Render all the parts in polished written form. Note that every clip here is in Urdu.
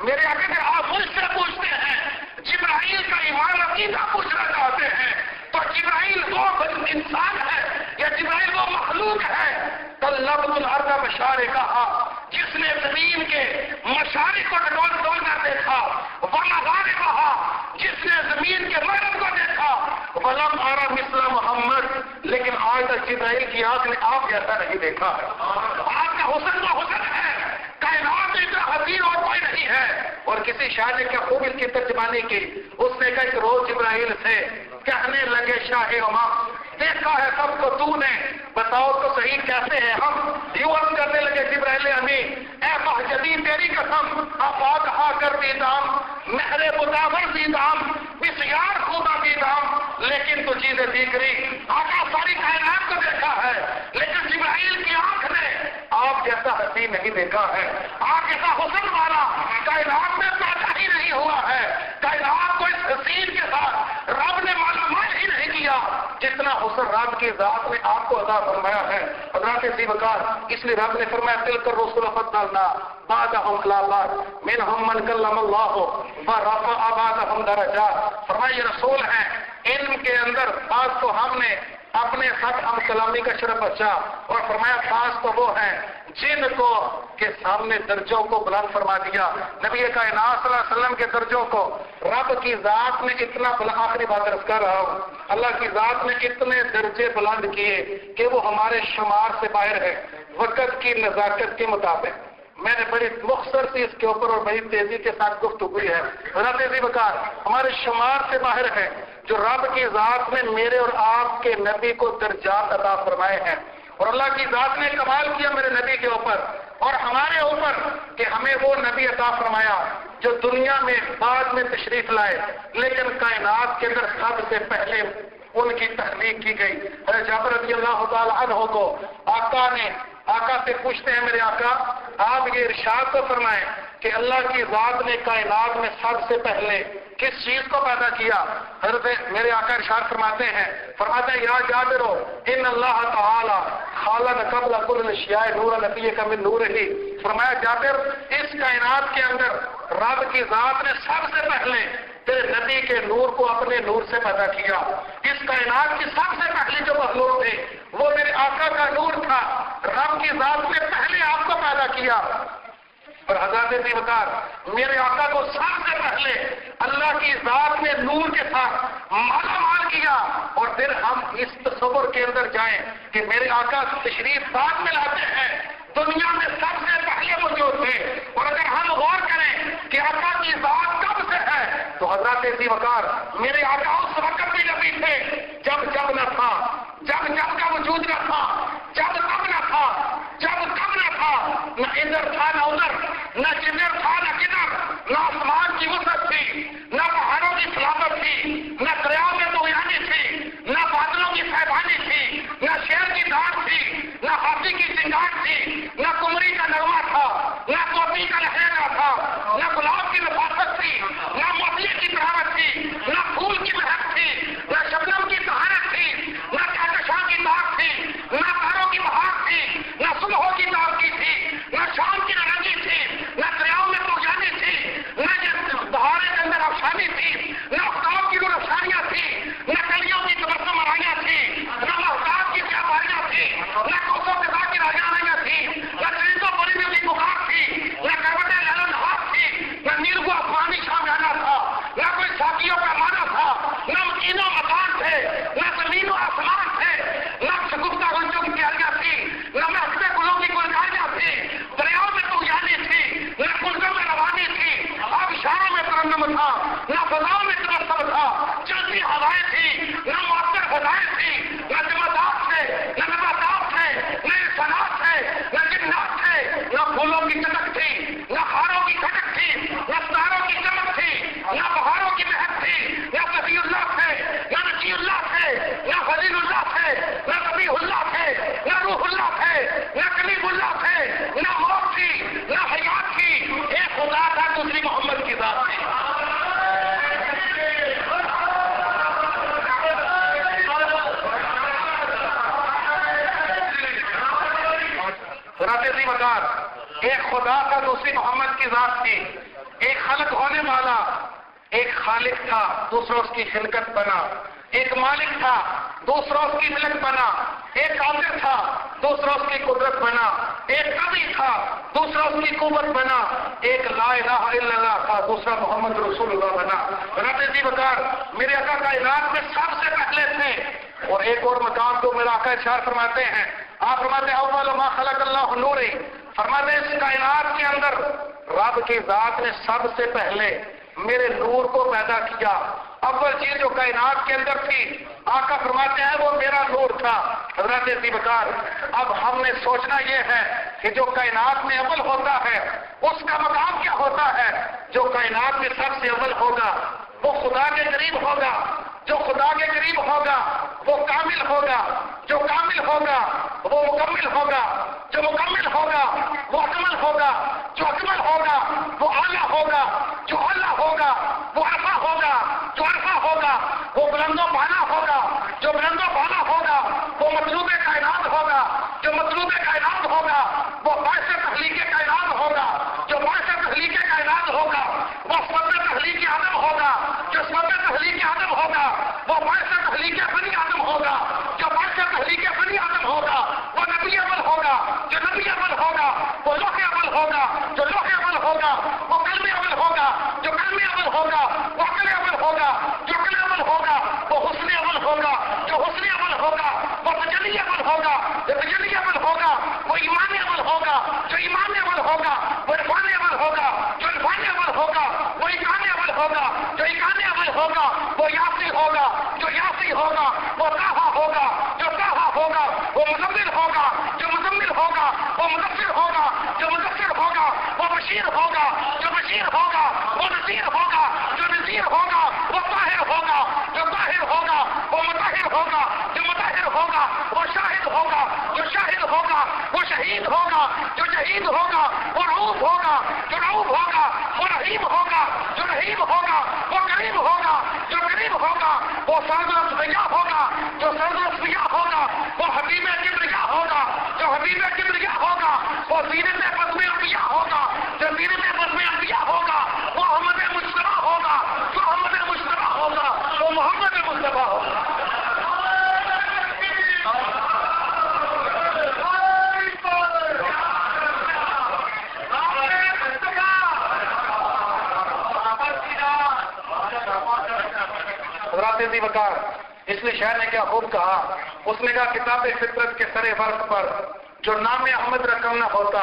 میرے اگر آپ مجھ سے پوچھتے ہیں جبرائیل کا ایمان عقیدہ پوچھنا چاہتے ہیں تو جبرائیل وہ انسان ہے یا جبرائیل وہ مخلوق ہے؟ طلبت الارض مشارقہا، جس نے زمین کے مشارق کو ڈولنا دیکھا، ومغاربہا، جس نے زمین کے مغرب کو دیکھا، ولم ارى مثل محمد، لیکن آج تک جبرائیل کی آنکھ نے آپ جیسا نہیں دیکھا ہے۔ آپ کا حسن تو حسن ہے، کائنات میں اتنا حسین اور کوئی نہیں ہے۔ اور کسی شاعر نے کیا خوب اس کی ترجمانی کی، اس نے کہا کہ روز جبرائیل سے کہنے لگے شاہ امام، دیکھا ہے سب کو تو نے، بتاؤ تو صحیح کیسے ہیں ہم؟ یوں عرض کرنے لگے جبرائیل امین، اے مہجدی تیری قسم، آفاق ہا کر دیدام، مہر مداور دیدام، بسیار خدا دیدام، لیکن تو چیزیں دیکھ رہی، آقا ساری کائنات کو دیکھا ہے، لیکن جبرائیل کی آنکھ نے آپ جیسا حسین نہیں دیکھا ہے، آپ جیسا حسن والا کائنات میں پیدا ہی نہیں ہوا ہے۔ کائنات کو اس حسین کے ساتھ رب نے معلومات ہی نہیں کیا جتنا حسن رب کی ذات نے آپ کو عطا فرمایا ہے۔ حضرات ذیوقار، اس لیے رب نے فرمایا تلک الرسل فضلنا بعضهم علی بعض منهم من کلم اللہ ورفع بعضهم درجات، فرمایا یہ رسول ہیں، علم کے اندر بعض کو ہم نے اپنے ساتھ ہم کلامی کا شرف بچا، اور فرمایا بعض تو وہ ہیں جن کو کے سامنے درجوں کو بلند فرما دیا۔ نبی کائنات صلی اللہ علیہ وسلم کے درجوں کو رب کی ذات نے اتنا بلند، آخری بات عرض کر رہا ہوں، اللہ کی ذات نے اتنے درجے بلند کیے کہ وہ ہمارے شمار سے باہر ہے۔ وقت کی نزاکت کے مطابق میں نے بڑی مختصر سی اس کے اوپر اور بڑی تیزی کے ساتھ گفتگو ہے، حضرت ذیوقار ہمارے شمار سے باہر ہے جو رب کی ذات نے میرے اور آپ کے نبی کو درجات عطا فرمائے ہیں، اور اللہ کی ذات نے کمال کیا میرے نبی کے اوپر اور ہمارے اوپر کہ ہمیں وہ نبی عطا فرمایا جو دنیا میں بعد میں تشریف لائے، لیکن کائنات کے اندر سب سے پہلے ان کی تخلیق کی گئی۔ حضرت جابر رضی اللہ تعالی عنہ کو آقا سے پوچھتے ہیں میرے آقا آپ یہ ارشاد تو فرمائیں کہ اللہ کی ذات نے کائنات میں سب سے پہلے کس چیز کو پیدا کیا؟ حضرت میرے آقا ارشاد فرماتے ہیں یا جابرو ان اللہ تعالی خالق قبل کل الاشیاء نور نبی کا من نور ہی، فرمایا جابر اس کائنات کے اندر رب کی ذات نے سب سے پہلے تیرے نبی کے نور کو اپنے نور سے پیدا کیا۔ اس کائنات کی سب سے پہلی جو مخلوق تھے وہ میرے آقا کا نور تھا، رب کی ذات نے پہلے آپ کو پیدا کیا۔ اور حضرت ذیوقار میرے آقا کو سب سے پہلے اللہ کی ذات نے نور کے ساتھ مالا مال کیا، اور پھر ہم اس تصور کے اندر جائیں کہ میرے آقا تشریف بعد میں لاتے ہیں، دنیا میں سب سے پہلے موجود تھے، اور اگر ہم غور کریں کہ آقا کی ذات کب سے ہے تو حضرت ذیوقار میرے آقا اس وقت بھی نبی تھے جب نہ تھا، جب کا وجود نہ تھا، جب تب نہ تھا، جب تب نہ تھا، نہ ادھر تھا نہ ادھر، نہ جدھر تھا نہ کدھر، نہ آسمان کی وسعت تھی، نہ پہاڑوں کی سلامت تھی، نہ دریاؤں میں طغیانی تھی، نہ بادلوں کی سیبانی تھی، نہ شیر کی داڑھ تھی، نہ ہاتھی کی سنگار تھی، نہ کمری کا نغمہ تھا، نہ توتی کا لہجہ تھا، نہ گلاب کی نفاست تھی، نہ موتی کی طراوت تھی، نہ پھول کی مہک تھی، نہ شبنم کی طہارت تھی، نہ کہکشاں کی داغ تھی، نہ تاروں کی بہار تھی، نہ صبحوں کی تازگی تھی، نہ شام کی نارنگی تھی، نہ دریاؤں میں طغیانی تھی، نہ بہارے کے اندر افسانی تھی، نہ آفتاب کی روشنیاں تھی، نہ کلیوں کی تبسم آرائیاں تھی، نہ محتاج کی چاپاریاں تھی، نہ کوسوں کے ساتھ کی راجانیاں تھی، نہ چیزوں پریوں کی بخار تھی، نہ کروٹیں لہلن ہاتھ تھی، نہ نیل کو آسمانی شامیانہ تھا، نہ کوئی ساکیوں کا مانا تھا، نہ مکینوں مکان تھے، نہ زمین و آسمان تھے، نہ شگفتہ گنجوں کی پیالیاں تھی، نہ محکتے گلوں کی گلکاریاں تھی، دریاؤں میں طغیانی تھی، نہ کلبوں میں روانی تھی، آبشاروں میں ترنم تھا، نہ فضاؤں میں تبسم تھا، چلتی ہوائیں تھی، نہ مؤثر فضائیں تھی، نہ جمادات تھے، نہ نباتات تھے، نہ انسانات تھے، نہ جنات تھے، نہ پھولوں کی چمک تھی، نہ خاروں کی کھٹک تھی، نہ ستاروں کی چمک تھی، نہ بہاروں کی مہک تھی، نہ صفی اللہ تھے، نہ نجی اللہ تھے، نہ خلیل اللہ تھے، نہ نبی اللہ تھے، نہ روح اللہ تھے، نہ کلیم اللہ تھے، نہ موت تھی، نہ حیات تھی، ایک خدا تھا دوسری محمد کی ذات تھی۔ حضرت ذیوقار ایک خدا تھا دوسری محمد کی ذات تھی، ایک خلق ہونے والا، ایک خالق تھا، دوسرا اس کی خلقت بنا، ایک مالک تھا، دوسرا اس کی ملک بنا، ایک قادر تھا، دوسرا اس کی قدرت بنا، ایک قوی تھا، دوسرا اس کی قوت بنا، ایک لا الہ الا اللہ تھا، دوسرا محمد رسول اللہ بنا۔ رب جی بکار میرے آقا کائنات میں سب سے پہلے تھے۔ اور ایک اور مقام کو میرا آقا ارشاد فرماتے ہیں، آپ فرماتے ہیں اول ما خلق اللہ نوری، فرماتے ہیں اس کائنات کے اندر رب کی ذات نے سب سے پہلے میرے نور کو پیدا کیا۔ اول چیز جو کائنات کے اندر تھی، آقا فرماتے ہیں وہ میرا نور تھا۔ حضرت بکار اب ہم نے سوچنا یہ ہے کہ جو کائنات میں اول ہوتا ہے اس کا مقام کیا ہوتا ہے؟ جو کائنات میں سب سے اول ہوگا وہ خدا کے قریب ہوگا، جو خدا کے قریب ہوگا وہ کامل ہوگا، جو کامل ہوگا وہ مکمل ہوگا، جو مکمل ہوگا وہ اکمل ہوگا، جو اکمل ہوگا وہ اعلیٰ ہوگا، جو اعلیٰ ہوگا وہ عرفہ ہوگا، جو عرفہ ہوگا وہ بلند و بالا ہوگا، جو بلند و بالا ہوگا وہ مطلوب کائنات ہوگا، جو مطلوب کائنات ہوگا وہ باعث تخلیق کائنات ہوگا، جو باعث تخلیق کائنات ہوگا وہ سبب تخلیق آدم ہوگا، جو سبب تخلیق آدم ہوگا وہ باعث تخلیق بنی آدم ہوگا، جو باعث تخلیق بنی آدم ہوگا وہ نبی اول ہوگا، جو نبی اول ہوگا وہ لوح اول ہوگا، جو لوح اول ہوگا وہ قلم اول ہوگا، جو قلم اول ہوگا وہ عقل اول ہوگا، جو عقل اول ہوگا وہ حسن اول ہوگا، جو حسن اول ہوگا وہ تجلی اول ہوگا، جو تجلی اول ہوگا وہ ایمان اول ہوگا، جو ایمان اول ہوگا وہ عرفان اول ہوگا، جو عرفان اول ہوگا وہ ایمان اول ہوگا، جو ایمان اول ہوگا وہ یاسی ہوگا، جو یاسی ہوگا وہ طٰہٰ ہوگا، جو طٰہٰ ہوگا وہ مزمل ہوگا، جو مزمل ہوگا وہ مدثر ہوگا، جو مدثر ہوگا وہ بشیر ہوگا، جو بشیر ہوگا وہ نذیر ہوگا، جو نذیر ہوگا وہ طاہر ہوگا، جو طاہر ہوگا وہ مطہر ہوگا، جو مطہر ہوگا وہ شاہد ہوگا، جو شاہد ہوگا وہ شہید ہوگا، جو شہید ہوگا وہ رؤوف ہوگا، جو رؤوف ہوگا وہ رحیم ہوگا، جو رحیم ہوگا وہ کریم ہوگا، جو کریم ہوگا وہ سعد الاسفیاء ہوگا، جو سعد الاسفیاء ہوگا وہ حبیب کبریا ہوگا، جو حبیب کبریا ہوگا وہ زینت بزم انبیاء ہوگا، جو زینت بزم انبیاء ہوگا وہ احمد مجتبی ہوگا، جو احمد مجتبی ہوگا وہ محمد مصطفیٰ ہوگا۔ حضرات دی وقار اس لیے شاعر نے کیا خوب کہا، اس نے کہا کتاب فطرت کے سر ورق پر جو نام احمد رقم نہ ہوتا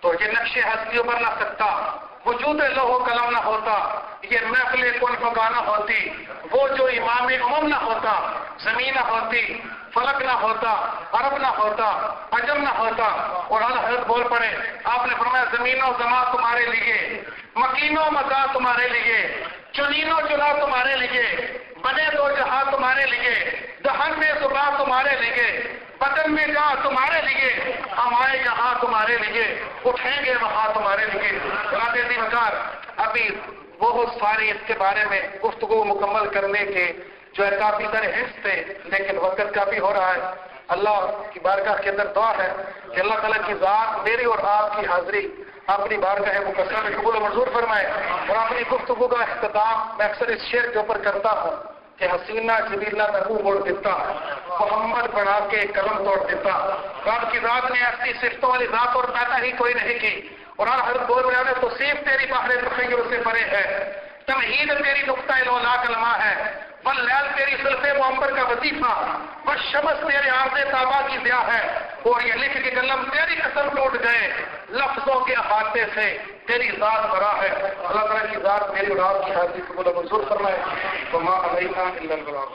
تو یہ نقش ہستیوں پر نہ سکتا، وجود لوح و قلم نہ ہوتا، یہ محفل کن فگا نہ ہوتی، وہ جو امام امم نہ ہوتا، زمین نہ ہوتی، فلک نہ ہوتا، عرب نہ ہوتا، عجم نہ ہوتا۔ اور حضرت بول پڑے، آپ نے فرمایا زمین و زمان تمہارے لیے، مکین و مکان تمہارے لیے، چنین و چنا تمہارے لیے، بنے دو جہاں تمہارے لیے، دہن میں زبان تمہارے لیے، بدن میں جہاں تمہارے لیے، ہم آئے جہاں تمہارے لیے، اٹھیں گے وہاں تمہارے لیے۔ دی وقار ابھی بہت ساری اس کے بارے میں گفتگو مکمل کرنے کے جو ہے کافی سارے حص تھے، لیکن وقت کافی ہو رہا ہے۔ اللہ کی بارگاہ کے اندر دعا ہے کہ اللہ تعالیٰ کی ذات میری اور آپ کی حاضری اپنی بارگاہ مقدسہ میں قبول و منظور فرمائے۔ اور اپنی گفتگو کا اختتام میں اکثر اس شعر کے اوپر کرتا ہوں کہ حسینہ جبیلہ میں منہ موڑ دیتا، محمد بنا کے قلم توڑ دیتا۔ رب کی ذات نے ایسی صفتوں والی ذات اور پیدا ہی کوئی نہیں کی۔ اور حضرت بول رہے ہیں توصیف تیری باہر تخیل سے پرے ہے، تمہید تیری نقطہ لولا کلمہ ہے، واللیل تیری سلف معمبر کا وظیفہ، والشمس تیرے عرض تابہ کی ضیاء ہے۔ اور یہ لکھ کے قلم تیری قسم ٹوٹ گئے، لفظوں کے احاطے سے تیری ذات بڑا ہے۔ اللہ تعالیٰ کی ذات میری اور آپ کی حاضری قبول و منظور فرمائے۔ وما علینا الا البلاغ۔